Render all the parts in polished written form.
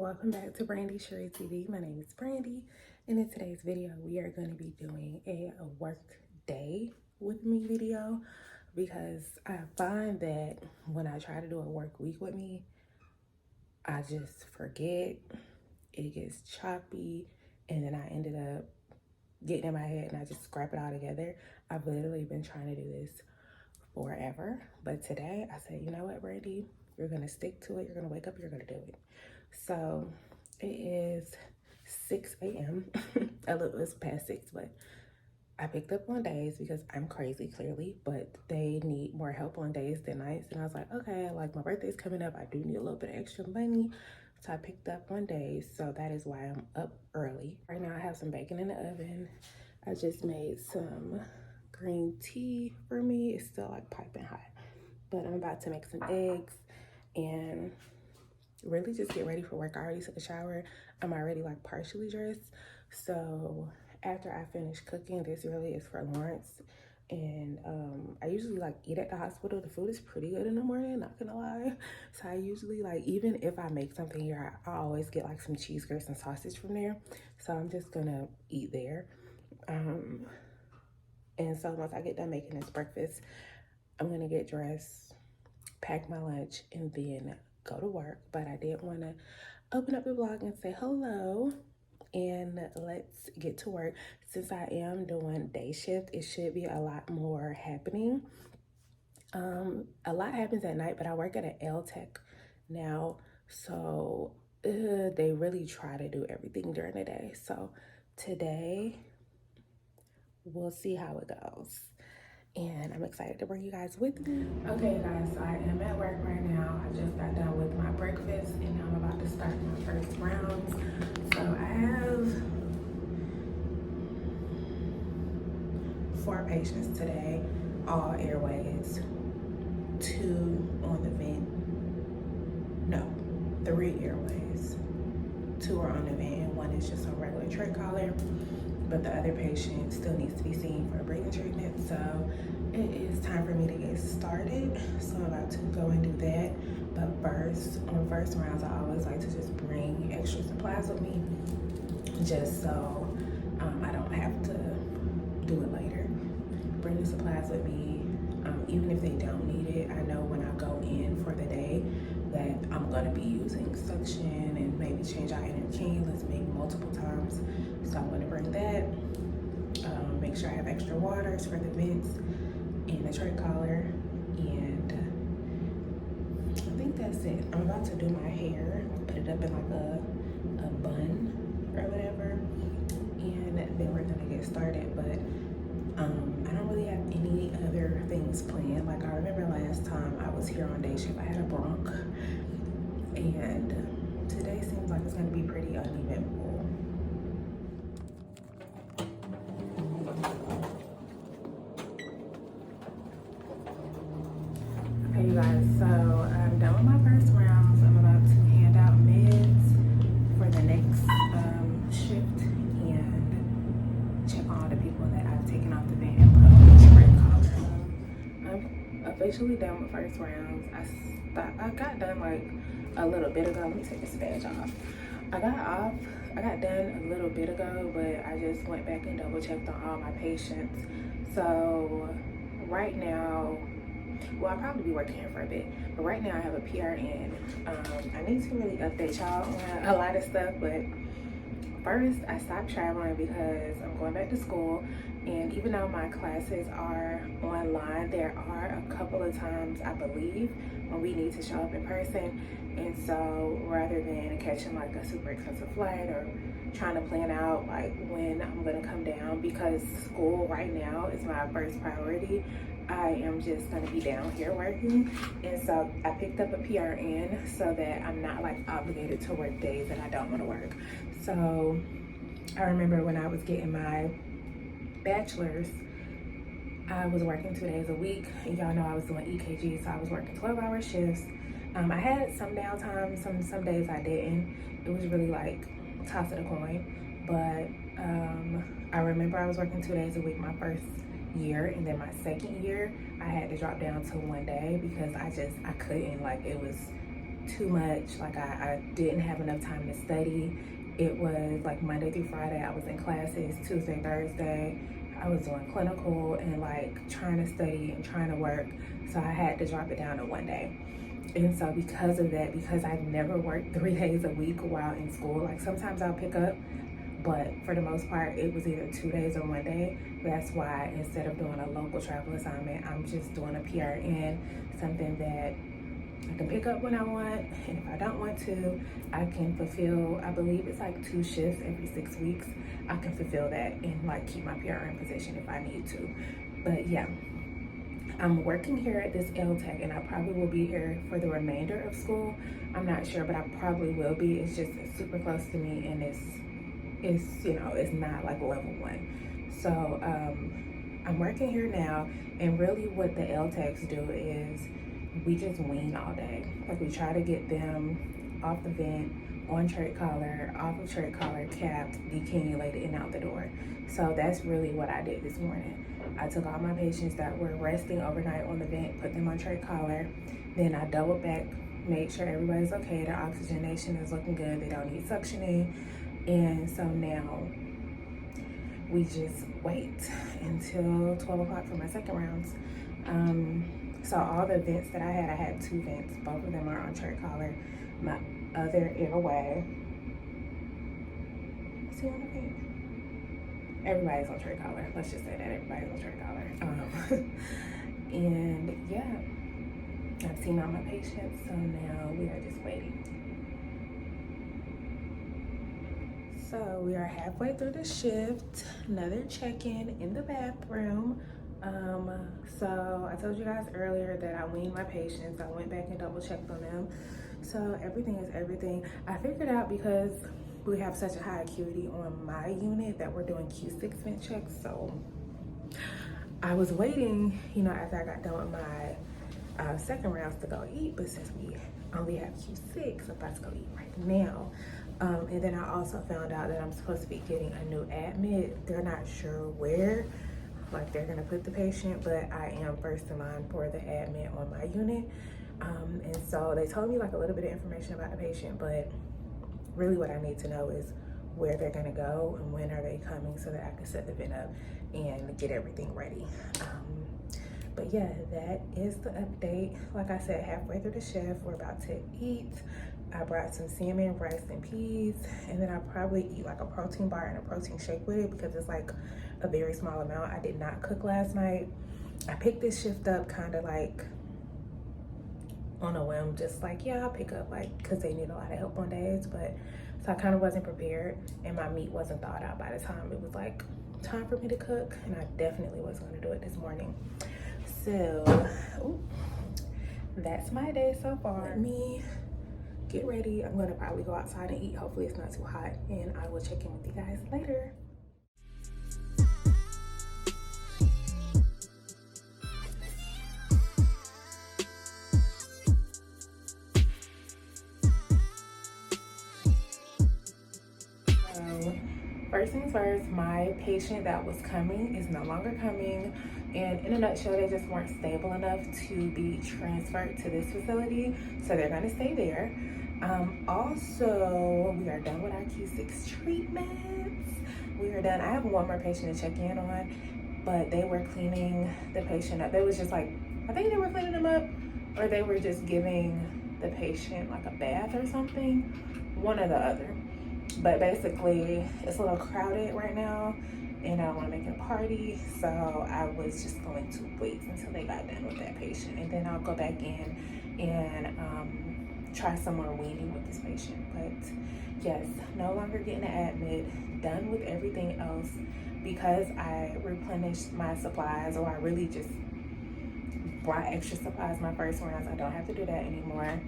welcome back to Brandy Sherry TV. My name is Brandy, and in today's video we are going to be doing a work day with me video, because I find that when I try to do a work week with me, I just forget, it gets choppy, and then I ended up getting in my head and I just scrap it all together. I've literally been trying to do this forever, but today I said, you know what, Brandy, you're gonna stick to it. You're gonna wake up, you're gonna do it. So it is 6 a.m. It's past 6, but I picked up on days because I'm crazy, clearly, but they need more help on days than nights. And I was like, okay, like my birthday's coming up, I do need a little bit of extra money. So I picked up on days, so that is why I'm up early. Right now I have some bacon in the oven. I just made some green tea for me. It's still like piping hot, but I'm about to make some eggs and really just get ready for work. I already took a shower. I'm already like partially dressed. So after I finish cooking, this really is for Lawrence. And I usually like eat at the hospital. The food is pretty good in the morning, not gonna lie. So I usually, like, even if I make something here, I always get like some cheese grits and sausage from there. So I'm just gonna eat there. And so once I get done making this breakfast, I'm gonna get dressed, pack my lunch, and then go to work. But I did want to open up the vlog and say hello, and let's get to work. Since I am doing day shift, it should be a lot more happening. A lot happens at night, but I work at an L-Tech now, so they really try to do everything during the day. So today we'll see how it goes, and I'm excited to bring you guys with me. Okay guys, so I am at work right now. I just got done with my breakfast and I'm about to start my first rounds. So I have 4 patients today, all airways, 2 on the vent, no, 3 airways, 2 are on the vent, 1 is just a regular trach collar. But the other patient still needs to be seen for a breathing treatment. So it is time for me to get started. So I'm about to go and do that. But first, on first rounds, I always like to just bring extra supplies with me, just so I don't have to do it later. Bring the supplies with me. Even if they don't need it, I know when I go in for the day that I'm gonna be using suction and maybe change out inner cannulas maybe multiple times. So I'm gonna bring that. Make sure I have extra waters for the vents and the trach collar, and I think that's it. I'm about to do my hair, put it up in like a bun or whatever, and then we're gonna get started. But I don't really have any other things planned. Like, I remember last time I was here on day shift, I had a bronch, and today seems like it's gonna be pretty uneventful. Okay, you guys, so I'm done with my first rounds. I'm about to hand out meds for the next shift and check on all the people that I've taken off the vent and put on the trach collar. I'm officially done with first rounds. I got done like a little bit ago. Let me take this badge off. I got done a little bit ago, but I just went back and double checked on all my patients. So right now, well, I'll probably be working here for a bit, but right now I have a PRN. I need to really update y'all on a lot of stuff, but first, I stopped traveling because I'm going back to school, and even though my classes are online, there are a couple of times, I believe, when we need to show up in person. And so rather than catching like a super expensive flight or trying to plan out like when I'm gonna come down, because school right now is my first priority, I am just gonna be down here working. And so I picked up a PRN so that I'm not like obligated to work days that I don't want to work. So I remember when I was getting my bachelor's, I was working 2 days a week, and y'all know I was doing EKG, so I was working 12-hour shifts. I had some downtime, some days I didn't. It was really like toss of the coin. But I remember I was working 2 days a week my first year, and then my second year I had to drop down to 1 day because I couldn't, like, it was too much. Like I didn't have enough time to study. It was like Monday through Friday, I was in classes. Tuesday, Thursday, I was doing clinical and like trying to study and trying to work. So I had to drop it down to one day. And so because of that, because I've never worked 3 days a week while in school, like sometimes I'll pick up, but for the most part, it was either 2 days or 1 day. That's why instead of doing a local travel assignment, I'm just doing a PRN, something that I can pick up when I want, and if I don't want to, I can fulfill, I believe it's like 2 shifts every 6 weeks. I can fulfill that and like keep my PRN position if I need to. But yeah, I'm working here at this LTAC, and I probably will be here for the remainder of school. I'm not sure, but I probably will be. It's just super close to me, and it's you know, it's not like level 1. So I'm working here now, and really what the LTACs do is we just wean all day. Like we try to get them off the vent, on trach collar, off of trach collar, capped, decannulated, and out the door. So that's really what I did this morning. I took all my patients that were resting overnight on the vent, put them on trach collar. Then I doubled back, made sure everybody's okay, their oxygenation is looking good, they don't need suctioning. And so now we just wait until 12 o'clock for my second rounds. So all the vents that I had 2 vents. Both of them are on trach collar. My other airway, is he on the vent? Everybody's on trach collar. Let's just say that everybody's on trach collar. And yeah, I've seen all my patients, so now we are just waiting. So we are halfway through the shift. Another check-in in the bathroom. So I told you guys earlier that I weaned my patients. I went back and double checked on them. So everything is everything. I figured out because we have such a high acuity on my unit that we're doing Q6 vent checks. So I was waiting, you know, after I got done with my second rounds to go eat, but since we only have Q6, I'm about to go eat right now. And then I also found out that I'm supposed to be getting a new admit. They're not sure where, like they're gonna put the patient, but I am first in line for the admit on my unit. And so they told me like a little bit of information about the patient, but really what I need to know is where they're gonna go and when are they coming so that I can set the vent up and get everything ready. But yeah, that is the update. Like I said, halfway through the shift, we're about to eat. I brought some salmon, rice, and peas, and then I'll probably eat like a protein bar and a protein shake with it because it's like a very small amount. I did not cook last night. I picked this shift up kind of like on a whim, just like, yeah, I'll pick up, like, because they need a lot of help on days. But so I kind of wasn't prepared, and my meat wasn't thawed out by the time it was like time for me to cook, and I definitely was going to do it this morning. So that's my day so far. Let me get ready. I'm gonna probably go outside and eat. Hopefully it's not too hot, and I will check in with you guys later. First things first, my patient that was coming is no longer coming, and in a nutshell, they just weren't stable enough to be transferred to this facility, so they're gonna stay there. Also, we are done with our Q6 treatments. We are done. I have one more patient to check in on, but they were cleaning the patient up. They was just like, I think they were cleaning them up, or they were just giving the patient like a bath or something, one or the other. But basically, it's a little crowded right now, and I don't want to make it a party, so I was just going to wait until they got done with that patient, and then I'll go back in and try some more weaning with this patient. But yes, no longer getting an admit, done with everything else because I replenished my supplies, or I really just brought extra supplies my first rounds. I don't have to do that anymore.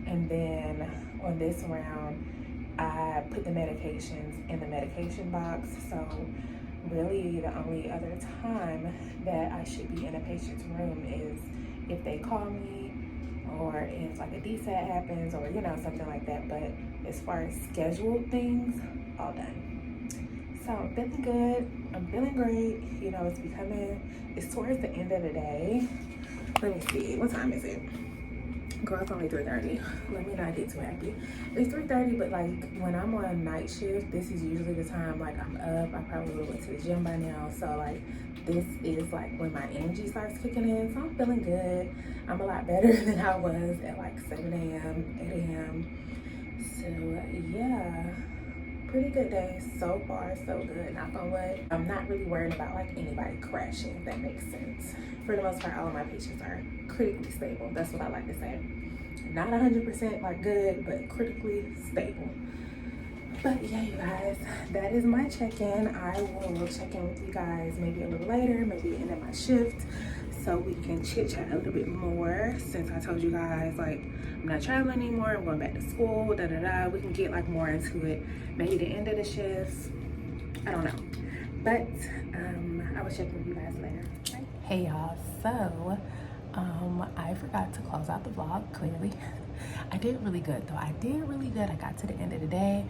And then on this round, I put the medications in the medication box. So really the only other time that I should be in a patient's room is if they call me, or if like a DSAT happens, or you know, something like that. But as far as scheduled things, all done. So I'm feeling good, I'm feeling great. You know, it's towards the end of the day. Let me see, what time is it? Girl, it's only 3:30. Let me not get too happy. It's 3:30, but like when I'm on night shift, this is usually the time like I'm up. I probably would have went to the gym by now. So like this is like when my energy starts kicking in. So I'm feeling good. I'm a lot better than I was at like 7 a.m., 8 a.m. So yeah. Pretty good day so far, so good. Knock on wood. I'm not really worried about like anybody crashing, if that makes sense. For the most part, all of my patients are critically stable. That's what I like to say. Not 100% like good, but critically stable. But yeah, you guys, that is my check-in. I will check in with you guys maybe a little later, maybe end of my shift, so we can chit-chat a little bit more. Since I told you guys, like, I'm not traveling anymore, I'm going back to school, we can get like more into it, maybe the end of the shift, I don't know. But I will check in with you guys later. Bye. Hey y'all, so I forgot to close out the vlog, clearly. I did really good though. I did really good. I got to the end of the day.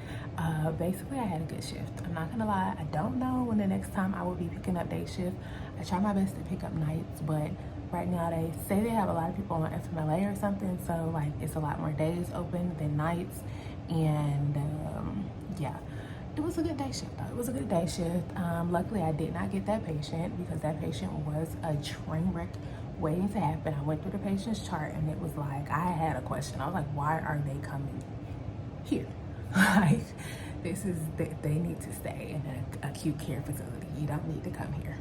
Basically, I had a good shift. I'm not gonna lie. I don't know when the next time I will be picking up day shift. I try my best to pick up nights, but right now they say they have a lot of people on FMLA or something. So like it's a lot more days open than nights. And yeah, it was a good day shift though. It was a good day shift. Luckily, I did not get that patient because that patient was a train wreck waiting to happen. I went through the patient's chart and it was like, I had a question. I was like, why are they coming here? Like, this is, they need to stay in an acute care facility. You don't need to come here.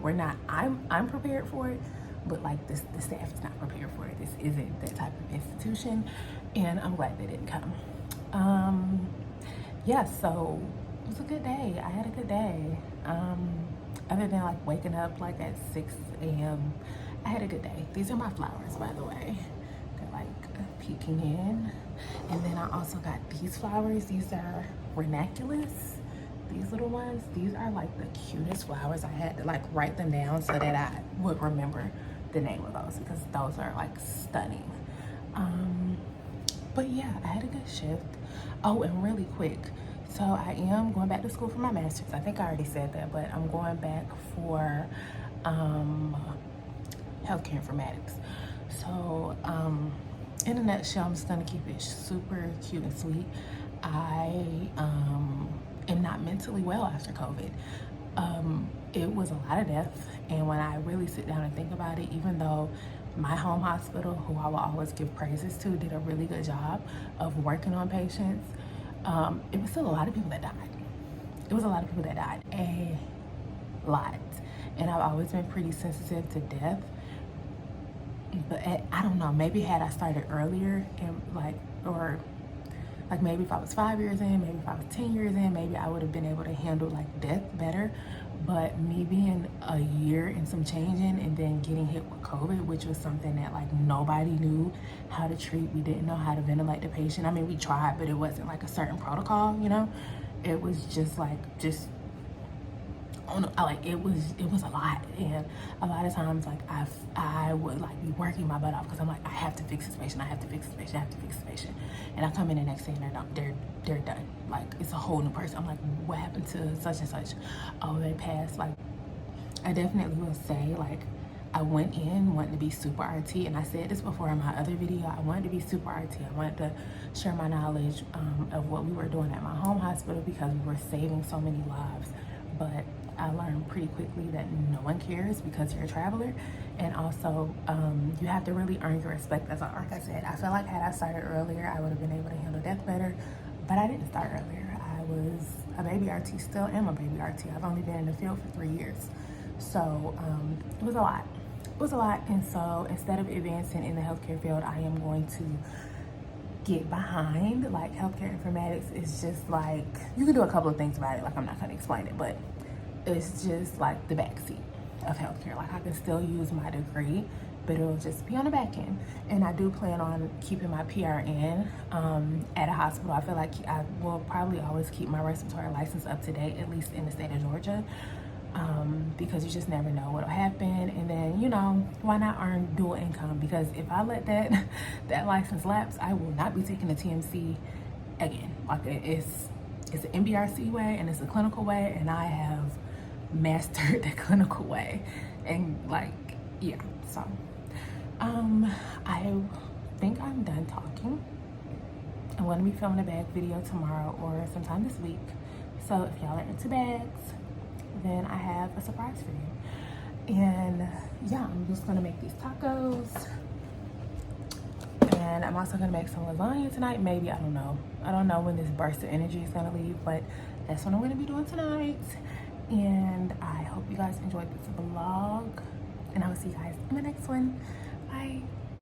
We're not, I'm prepared for it, but like the staff is not prepared for it. This isn't that type of institution, and I'm glad they didn't come. Yeah, so it was a good day. I had a good day. Other than like waking up like at 6 a.m., I had a good day. These are my flowers, by the way. They're like peeking in. And then I also got these flowers. These are ranunculus. These little ones. These are like the cutest flowers. I had to like write them down so that I would remember the name of those because those are like stunning. But yeah, I had a good shift. Oh, and really quick. So I am going back to school for my master's. I think I already said that, but I'm going back for healthcare informatics. So in a nutshell, I'm just gonna keep it super cute and sweet. I am not mentally well after COVID. It was a lot of death, and when I really sit down and think about it, even though my home hospital, who I will always give praises to, did a really good job of working on patients, it was still a lot of people that died. It was a lot of people that died, a lot. And I've always been pretty sensitive to death. But I don't know, maybe had I started earlier and like maybe if I was 5 years in, maybe if I was 10 years in, maybe I would have been able to handle like death better. But me being a year and some change in and then getting hit with COVID, which was something that like nobody knew how to treat. We didn't know how to ventilate the patient. I mean, we tried, but it wasn't like a certain protocol, you know? It was just like, it was a lot, and a lot of times like I would like be working my butt off because I'm like, I have to fix this patient, I have to fix this patient, I have to fix this patient, and I come in the next day and they're done. Like it's a whole new person. I'm like, what happened to such and such? Oh, they passed. Like I definitely will say like I went in wanting to be super RT, and I said this before in my other video. I wanted to be super RT. I wanted to share my knowledge of what we were doing at my home hospital because we were saving so many lives. But I learned pretty quickly that no one cares because you're a traveler, and also you have to really earn your respect. Like I said, I feel like had I started earlier, I would have been able to handle death better, but I didn't start earlier. I was a baby RT, still am a baby RT. I've only been in the field for 3 years, so it was a lot. It was a lot, and so instead of advancing in the healthcare field, I am going to get behind. Like healthcare informatics is just like, you can do a couple of things about it. Like I'm not gonna explain it, but it's just like the backseat of healthcare. Like I can still use my degree, but it'll just be on the back end. And I do plan on keeping my PRN at a hospital. I feel like I will probably always keep my respiratory license up to date, at least in the state of Georgia. Because you just never know what'll happen. And then, you know, why not earn dual income? Because if I let that license lapse, I will not be taking the TMC again. Like it's an MBRC way and it's a clinical way, and I have mastered the clinical way. And like, yeah, so I think I'm done talking. I'm going to be filming a bag video tomorrow or sometime this week. So if y'all are into bags, then I have a surprise for you. And yeah, I'm just going to make these tacos. And I'm also going to make some lasagna tonight. Maybe, I don't know. I don't know when this burst of energy is going to leave, but that's what I'm going to be doing tonight. And I hope you guys enjoyed this vlog. And I will see you guys in the next one. Bye.